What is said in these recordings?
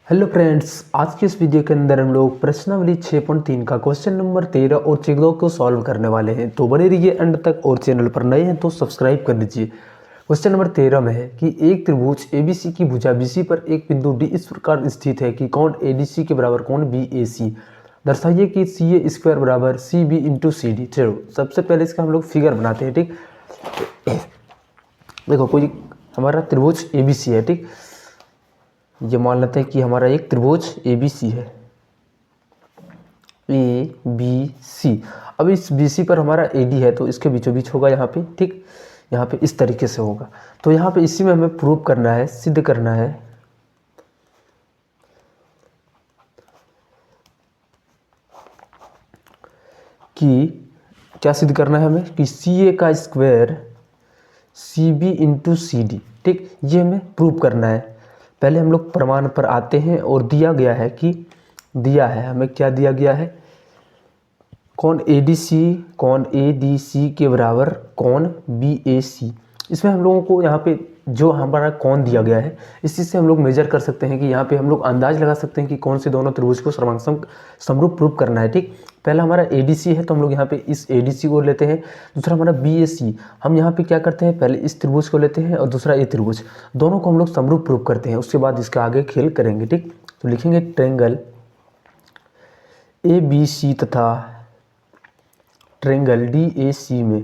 Hello friends, आज की इस वीडियो के अंदर हम लोग प्रश्नावली 6.3 का क्वेश्चन नंबर 13 और 14 को सॉल्व करने वाले हैं। तो बने रहिए एंड तक और चैनल पर नए हैं तो सब्सक्राइब कर लीजिए। क्वेश्चन नंबर 13 में है कि एक त्रिभुज ABC की भुजा BC पर एक बिंदु D इस प्रकार स्थित है कि कौन ADC के बराबर कौन BAC। दर्शाइए कि CA² बराबर CB इंटू CD। चलो सबसे पहले इसका हम लोग फिगर बनाते हैं। ठीक, देखो कोई हमारा त्रिभुज ABC है। ठीक, ये मान लेते हैं कि हमारा एक त्रिभुज ABC है, ABC। अब इस BC पर हमारा AD है तो इसके बीचों बीच होगा यहाँ पे। ठीक, यहाँ पे इस तरीके से होगा। तो यहाँ पे इसी में हमें प्रूव करना है, सिद्ध करना है कि क्या सिद्ध करना है हमें कि CA का स्क्वायर CB इंटू CD। ठीक, ये हमें प्रूव करना है। पहले हम लोग प्रमाण पर आते हैं और दिया गया है कि हमें क्या दिया गया है, कौन ADC के बराबर कौन BAC। इसमें हम लोगों को यहाँ पे जो हमारा कौन दिया गया है इस चीज़ से हम लोग मेजर कर सकते हैं कि यहाँ पे हम लोग अंदाज लगा सकते हैं कि कौन से दोनों त्रिभुज को समरूप प्रूव करना है। ठीक, पहला हमारा ADC है तो हम लोग यहाँ पे इस ADC को लेते हैं। दूसरा हमारा BAC, हम यहाँ पे क्या करते हैं, पहले इस त्रिभुज को लेते हैं और दूसरा ये त्रिभुज, दोनों को हम लोग समरूप प्रूव करते हैं। उसके बाद इसका आगे खेल करेंगे। ठीक, तो लिखेंगे ट्रायंगल ABC तथा ट्रायंगल DAC में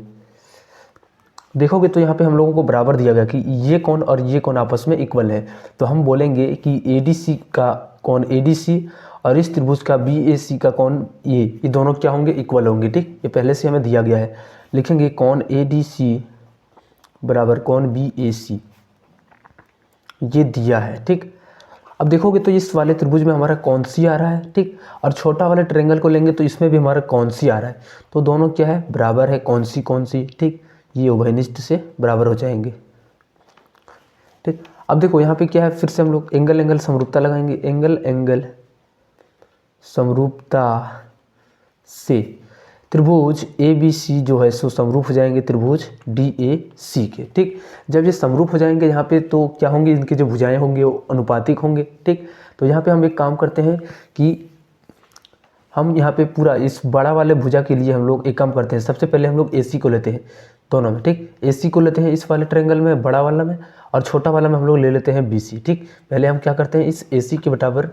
देखोगे तो यहाँ पे हम लोगों को बराबर दिया गया कि ये कौन और ये कौन आपस में इक्वल है। तो हम बोलेंगे कि ADC का कौन ADC और इस त्रिभुज का BAC का कौन ये दोनों क्या होंगे, इक्वल होंगे। ठीक, ये पहले से हमें दिया गया है। लिखेंगे कौन ADC बराबर कौन BAC, ये दिया है। ठीक, अब देखोगे तो इस वाले त्रिभुज में हमारा कौन सी आ रहा है। ठीक, और छोटा वाले ट्रायंगल को लेंगे तो इसमें भी हमारा कौन सी आ रहा है। तो दोनों क्या है, बराबर है कौन सी। ठीक, ये उभयनिष्ठ से बराबर हो जाएंगे। ठीक, अब देखो यहाँ पे क्या है, फिर से हम लोग एंगल समरूपता लगाएंगे। एंगल समरूपता से त्रिभुज ABC जो है सो समरूप हो जाएंगे त्रिभुज DAC के। ठीक, जब ये समरूप हो जाएंगे यहाँ पे तो क्या होंगे, इनके जो भुजाएं होंगे वो अनुपातिक होंगे। ठीक, तो यहाँ पे हम एक काम करते हैं कि हम यहाँ पे पूरा इस बड़ा वाले भुजा के लिए हम लोग एक काम करते हैं। सबसे पहले हम लोग AC को लेते हैं दोनों में। ठीक, AC को लेते हैं इस वाले ट्रायंगल में, बड़ा वाला में, और छोटा वाला में हम लोग ले लेते हैं BC। ठीक, पहले हम क्या करते हैं, इस AC के बराबर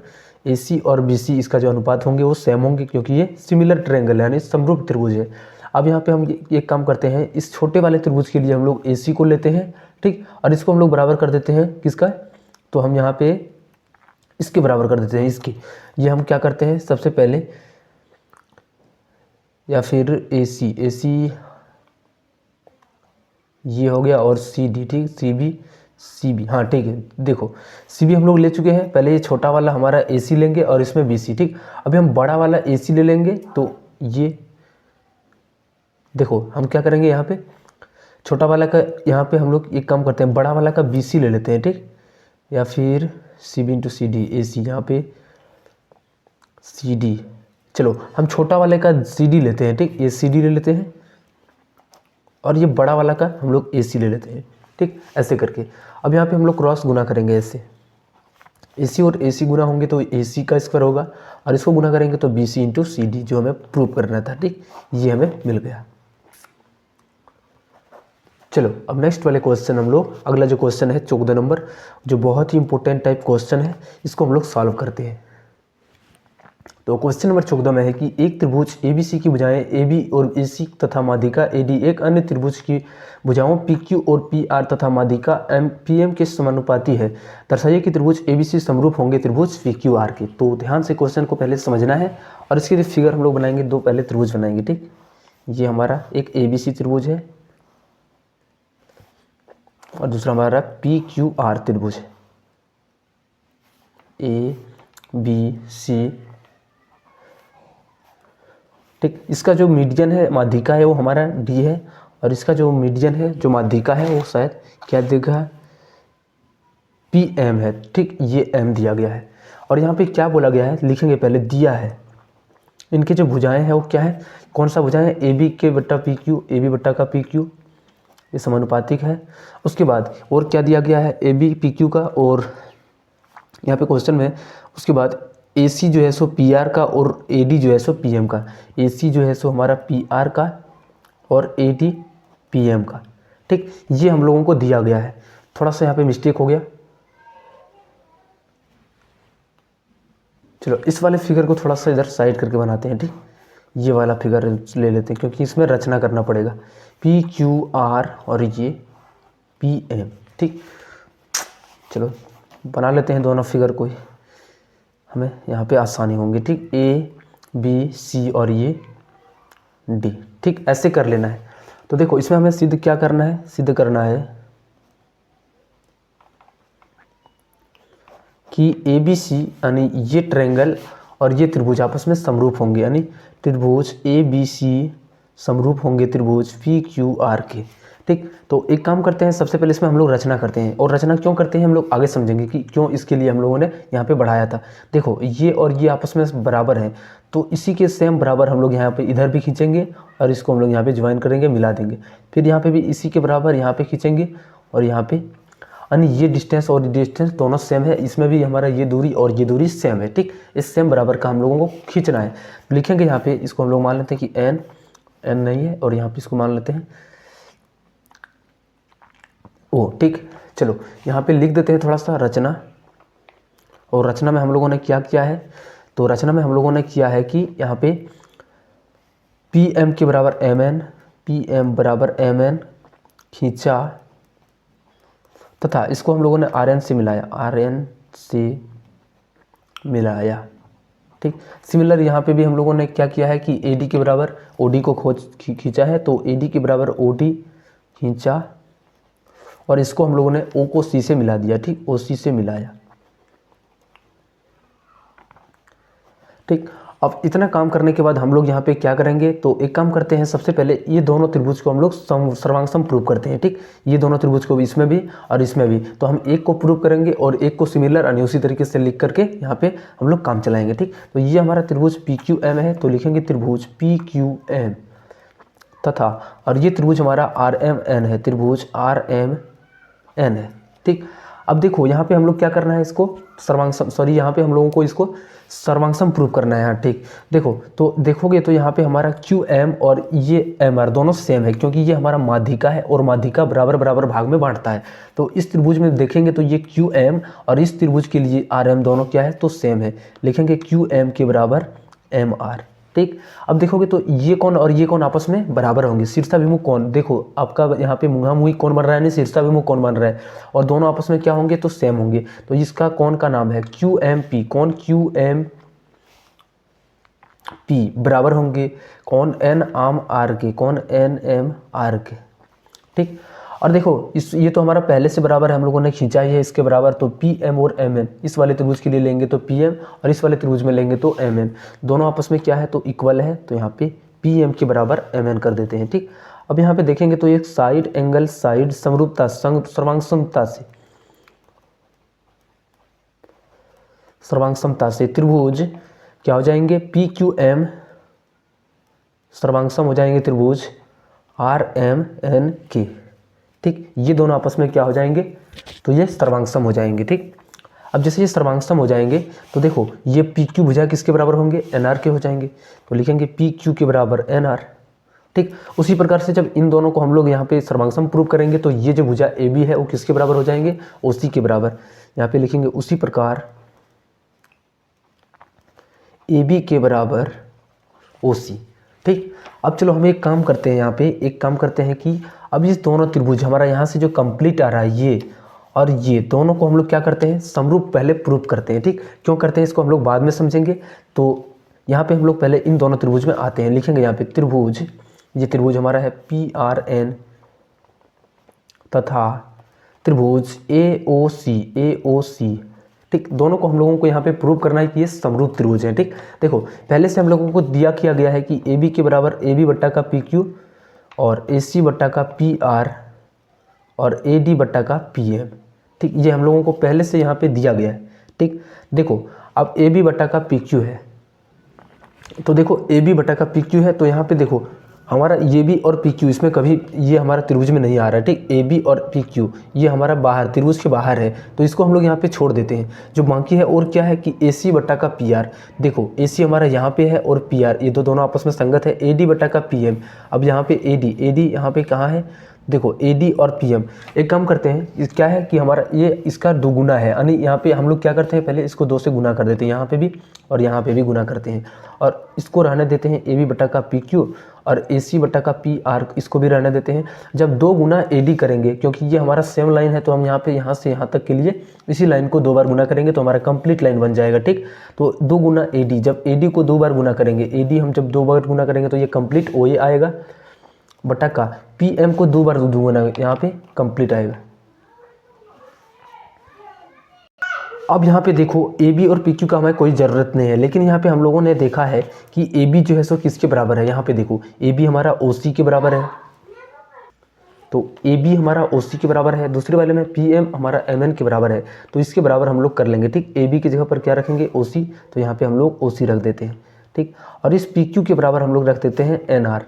AC और BC इसका जो अनुपात होंगे वो सेम होंगे क्योंकि ये सिमिलर ट्रायंगल है यानी समरूप त्रिभुज है। अब यहाँ पे हम एक काम करते हैं, इस छोटे वाले त्रिभुज के लिए हम लोग AC को लेते हैं। ठीक, और इसको हम लोग बराबर कर देते हैं किसका, तो हम यहाँ पे इसके बराबर कर देते हैं इसकी। ये हम क्या करते हैं, सबसे पहले या फिर AC ये हो गया और CD। ठीक, CB हाँ ठीक है। देखो CB हम लोग ले चुके हैं, पहले ये छोटा वाला हमारा AC लेंगे और इसमें BC। ठीक, अभी हम बड़ा वाला AC ले लेंगे तो ये देखो हम क्या करेंगे, यहाँ पे छोटा वाला का यहाँ पे हम लोग एक काम करते हैं, बड़ा वाला का BC ले लेते हैं। ठीक, या फिर CB इंटू CD AC, यहाँ पे CD। चलो हम छोटा वाले का CD लेते हैं। ठीक, ये CD ले लेते हैं और ये बड़ा वाला का हम लोग AC ले लेते हैं। ठीक, ऐसे करके अब यहाँ पे हम लोग क्रॉस गुना करेंगे। ऐसे AC और AC गुना होंगे तो AC का स्क्वायर होगा और इसको गुना करेंगे तो BC इंटू CD, जो हमें प्रूव करना था। ठीक, ये हमें मिल गया। चलो अब नेक्स्ट वाले क्वेश्चन हम लोग, अगला जो क्वेश्चन है 14 नंबर, जो बहुत ही इंपॉर्टेंट टाइप क्वेश्चन है, इसको हम लोग सॉल्व करते हैं। तो क्वेश्चन नंबर 14 में है कि एक त्रिभुज ABC की भुजाएं AB और AC तथा माध्यिका AD एक अन्य त्रिभुज की भुजाओं PQ और PR तथा माध्यिका PM के समानुपाती है। दर्शाइए कि त्रिभुज ABC समरूप होंगे त्रिभुज PQR के। तो ध्यान से क्वेश्चन को पहले समझना है और इसके लिए फिगर हम लोग बनाएंगे, दो पहले त्रिभुज बनाएंगे। ठीक, ये हमारा एक ABC त्रिभुज है और दूसरा हमारा PQR त्रिभुज है, ABC। ठीक, इसका जो मीडियन है माध्यिका है वो हमारा D है और इसका जो मीडियन है जो माध्यिका है वो शायद क्या देगा, PM है। ठीक, ये M दिया गया है और यहाँ पे क्या बोला गया है, लिखेंगे पहले दिया है इनके जो भुजाएं हैं वो क्या है, कौन सा भुजाएं है, AB के बट्टा PQ, AB बट्टा का PQ, ये समानुपातिक है। उसके बाद और क्या दिया गया है, AB PQ का और यहाँ पे क्वेश्चन में। उसके बाद AC जो है सो PR का और AD जो है सो PM का। AC जो है सो हमारा PR का और AD PM का, ठीक। ये हम लोगों को दिया गया है। थोड़ा सा यहाँ पे मिस्टेक हो गया। चलो इस वाले फिगर को थोड़ा सा इधर साइड करके बनाते हैं, ठीक। ये वाला फिगर ले लेते हैं क्योंकि इसमें रचना करना पड़ेगा। PQR और ये PM, ठीक। चलो बना लेते हैं दोनों फिगर को, हमें यहाँ पे आसानी होंगी, ठीक। ABC और ये D, ठीक। ऐसे कर लेना है। तो देखो इसमें हमें सिद्ध क्या करना है, सिद्ध करना है कि ABC यानी ये ट्रायंगल और ये त्रिभुज आपस में समरूप होंगे, यानी त्रिभुज ABC समरूप होंगे त्रिभुज PQR के, ठीक। तो एक काम करते हैं, सबसे पहले इसमें हम लोग रचना करते हैं, और रचना क्यों करते हैं हम लोग आगे समझेंगे कि क्यों इसके लिए हम लोगों ने यहाँ पे बढ़ाया था। देखो ये और ये आपस में बराबर हैं, तो इसी के सेम बराबर हम लोग यहाँ पे इधर भी खींचेंगे और इसको हम लोग यहाँ पे ज्वाइन करेंगे, मिला देंगे। फिर यहाँ पे भी इसी के बराबर यहाँ पे खींचेंगे और यहाँ पे, यानी ये डिस्टेंस और डिस्टेंस दोनों सेम है, इसमें भी हमारा ये दूरी और ये दूरी सेम है, ठीक। इस सेम बराबर का हम लोगों को खींचना है। लिखेंगे यहाँ पे, इसको हम लोग मान लेते हैं कि n नहीं है, और यहाँ पे इसको मान लेते हैं O, ठीक। चलो यहाँ पे लिख देते हैं थोड़ा सा रचना। और रचना में हम लोगों ने क्या किया है, तो रचना में हम लोगों ने किया है कि यहाँ पे PM के बराबर MN, PM बराबर MN खींचा, तथा इसको हम लोगों ने RN से मिलाया, RN से मिलाया, ठीक। सिमिलर यहाँ पे भी हम लोगों ने क्या किया है कि AD के बराबर OD को खींचा है, तो AD के बराबर OD खींचा और इसको हम लोगों ने O को C से मिला दिया, ठीक। OC से मिलाया, ठीक। अब इतना काम करने के बाद हम लोग यहाँ पे क्या करेंगे, तो एक काम करते हैं, सबसे पहले ये दोनों त्रिभुज को हम लोग सर्वांग प्रूव करते हैं, ठीक। ये दोनों त्रिभुज को भी, इसमें भी और इसमें भी, तो हम एक को प्रूव करेंगे और एक को सिमिलर यानी उसी तरीके से लिख करके यहाँ पे हम लोग काम चलाएंगे, ठीक। तो ये हमारा त्रिभुज PQM है, तो लिखेंगे त्रिभुज PQM, तथा और ये त्रिभुज हमारा RMN है, त्रिभुज RMN है, ठीक। अब देखो यहाँ पे हम लोग क्या करना है, इसको यहाँ पे हम लोगों को इसको सर्वांगसम प्रूव करना है यहाँ, ठीक। देखो तो देखोगे तो यहाँ पे हमारा QM और ये MR दोनों सेम है, क्योंकि ये हमारा माध्यिका है और माध्यिका बराबर बराबर भाग में बांटता है। तो इस त्रिभुज में देखेंगे तो ये QM और इस त्रिभुज के लिए RM दोनों क्या है, तो सेम है। लिखेंगे QM के बराबर MR, ठीक। अब देखोगे तो ये कौन और ये कौन आपस में बराबर होंगे, शीर्षाभिमुख कोण। देखो आपका यहाँ पे मुहामुही कौन बन रहा है, नहीं शीर्षाभिमुख कौन बन रहा है, और दोनों आपस में क्या होंगे, तो सेम होंगे। तो इसका कौन का नाम है QMP, कौन QMP बराबर होंगे कौन NMR के, कौन NMR के, ठीक। और देखो ये तो हमारा पहले से बराबर है, हम लोगों ने खींचा ही है इसके बराबर, तो PM और MN इस वाले त्रिभुज के लिए लेंगे तो PM और इस वाले त्रिभुज में लेंगे तो MN, दोनों आपस में क्या है, तो इक्वल है। तो यहाँ पे PM के बराबर MN कर देते हैं, ठीक। अब यहाँ पे देखेंगे तो एक साइड एंगल साइड समरूपता सर्वांग समता से त्रिभुज क्या हो जाएंगे, PQM सर्वांगसम हो जाएंगे त्रिभुज RMN के, ठीक। ये दोनों आपस में क्या हो जाएंगे, तो ये सर्वांगसम हो जाएंगे, ठीक। अब जैसे ये सर्वांगसम हो जाएंगे तो देखो ये PQ भुजा किसके बराबर होंगे, NR के हो जाएंगे। तो लिखेंगे PQ के बराबर NR, ठीक। उसी प्रकार से जब इन दोनों को हम लोग यहाँ पे सर्वांगसम प्रूव करेंगे तो ये जो भुजा AB है वो किसके बराबर हो जाएंगे, OC के बराबर। यहाँ पे लिखेंगे उसी प्रकार AB के बराबर OC, ठीक। अब चलो हम एक काम करते हैं, यहाँ पे एक काम करते हैं कि अब ये दोनों त्रिभुज हमारा यहाँ से जो कंप्लीट आ रहा है ये और ये दोनों को हम लोग क्या करते हैं, समरूप पहले प्रूव करते हैं, ठीक। क्यों करते हैं इसको हम लोग बाद में समझेंगे। तो यहाँ पे हम लोग पहले इन दोनों त्रिभुज में आते हैं। लिखेंगे यहाँ पे त्रिभुज, ये त्रिभुज हमारा है PRN तथा त्रिभुज AOC, ठीक। दोनों को हम लोगों को यहाँ पे प्रूव करना है कि ये समरूप त्रिभुज है, ठीक। देखो पहले से हम लोगों को किया गया है कि AB के बराबर AB बट्टा का PQ और AC बट्टा का PR और AD बट्टा का PM, ठीक। ये हम लोगों को पहले से यहाँ पे दिया गया है, ठीक। देखो अब AB बट्टा का PQ है, तो देखो AB बट्टा का PQ है, तो यहाँ पे देखो हमारा ये बी और पी क्यू इसमें कभी ये हमारा त्रिभुज में नहीं आ रहा है, ठीक। ए बी और पी क्यू ये हमारा बाहर त्रिभुज के बाहर है, तो इसको हम लोग यहाँ पे छोड़ देते हैं। जो बाकी है और क्या है कि ए सी बट्टा का पी आर, देखो ए सी हमारा यहाँ पे है और पी आर ये दोनों आपस में संगत है। ए डी बट्टा का पी एम, अब यहाँ पे ए डी यहाँ पे कहाँ है, देखो ए डी और पी एम। एक काम करते हैं, क्या है कि हमारा ये इसका दोगुना है, यानी यहाँ पे हम लोग क्या करते हैं, पहले इसको 2 से गुना कर देते हैं, यहाँ पे भी और यहाँ पे भी गुना करते हैं, और इसको रहने देते हैं ए बी बट्टा का पी क्यू और ए सी बट्टा का पी आर, इसको भी रहने देते हैं। जब 2 गुना ए डी करेंगे, क्योंकि ये हमारा सेम लाइन है, तो हम यहाँ पे यहाँ से यहाँ तक के लिए इसी लाइन को 2 बार गुना करेंगे तो हमारा कंप्लीट लाइन बन जाएगा, ठीक। तो 2 गुना ए डी, जब ए डी को 2 बार गुना करेंगे, ए डी हम जब 2 बार गुना करेंगे तो ये कंप्लीट ओ ए आएगा, बटा का पी एम को 2 बार दूंगा ना, यहाँ पे कंप्लीट आएगा। अब यहाँ पे देखो ए बी और पी क्यू का हमें कोई ज़रूरत नहीं है, लेकिन यहाँ पे हम लोगों ने देखा है कि ए बी जो है सो किसके बराबर है। यहाँ पे देखो ए बी हमारा ओ सी के बराबर है, तो ए बी हमारा ओ सी के बराबर है। दूसरे वाले में पी एम हमारा एम एन के बराबर है, तो इसके बराबर हम लोग कर लेंगे, ठीक। ए बी की जगह पर क्या रखेंगे, ओ सी, तो यहाँ पे हम लोग ओ सी रख देते हैं, ठीक। और इस पी क्यू के बराबर हम लोग रख देते हैं एन आर।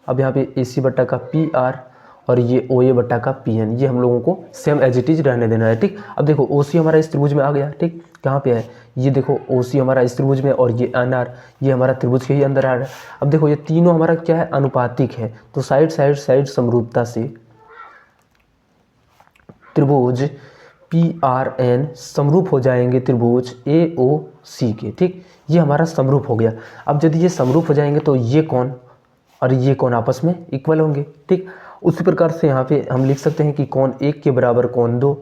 अब यहाँ पे ए सी बट्टा का पी आर और ये ओ ए बट्टा का पी एन, ये हम लोगों को सेम एज इट इज रहने देना है, ठीक। अब देखो ओ सी हमारा इस त्रिभुज में आ गया, ठीक। कहाँ पे है, ये देखो ओ सी हमारा इस त्रिभुज में और ये एन आर ये हमारा त्रिभुज के ही अंदर आ रहा है। अब देखो ये तीनों हमारा क्या है, अनुपातिक है, तो साइड समरूपता से त्रिभुज पी आर एन समरूप हो जाएंगे त्रिभुज ए ओ सी के, ठीक। ये हमारा समरूप हो गया। अब यदि ये समरूप हो जाएंगे तो ये कौन और ये कौन आपस में इक्वल होंगे, ठीक। उसी प्रकार से यहाँ पे हम लिख सकते हैं कि कौन 1 के बराबर कौन 2,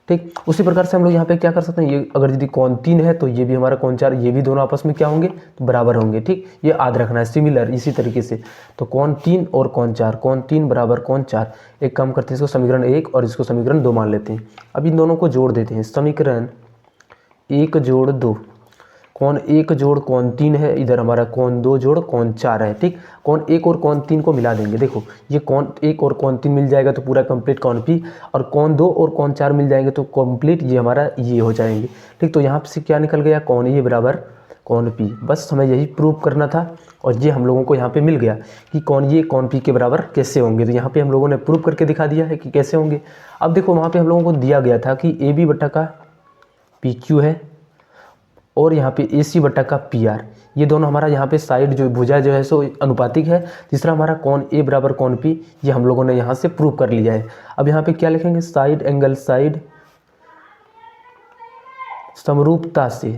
ठीक। उसी प्रकार से हम लोग यहाँ पे क्या कर सकते हैं, ये अगर यदि कौन 3 है तो ये भी हमारा कौन 4, ये भी दोनों आपस में क्या होंगे, तो बराबर होंगे, ठीक। ये याद रखना है, सिमिलर इसी तरीके से। तो कौन 3 और कौन 4, कौन 3 बराबर कौन 4। एक काम करते हैं, इसको समीकरण 1 और इसको समीकरण 2 मान लेते हैं। अब इन दोनों को जोड़ देते हैं, समीकरण 1 जोड़ 2, कौन 1 जोड़ कौन 3 है, इधर हमारा कौन 2 जोड़ कौन 4 है, ठीक। कौन 1 और कौन 3 को मिला देंगे, देखो ये कौन 1 और कौन 3 मिल जाएगा तो पूरा कंप्लीट कौन पी, और कौन 2 और कौन 4 मिल जाएंगे तो कंप्लीट ये हमारा ये हो जाएंगे, ठीक। तो यहाँ से क्या निकल गया, कौन ये बराबर कौन पी। बस हमें यही प्रूव करना था और ये हम लोगों को यहाँ पे मिल गया कि कौन ये कौन पी के बराबर कैसे होंगे। तो यहाँ पे हम लोगों ने प्रूव करके दिखा दिया है कि कैसे होंगे। अब देखो वहाँ पे हम लोगों को दिया गया था कि ए बी बट्टा का पी क्यू है और यहाँ पे ए सी बट्टा का पी आर, ये दोनों हमारा यहाँ पे साइड जो भुजा जो है सो अनुपातिक है। तीसरा हमारा कौन ए बराबर कौन पी, ये हम लोगों ने यहाँ से प्रूव कर लिया है। अब यहाँ पे क्या लिखेंगे, साइड एंगल साइड समरूपता से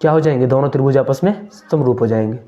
क्या हो जाएंगे, दोनों त्रिभुज आपस में समरूप हो जाएंगे।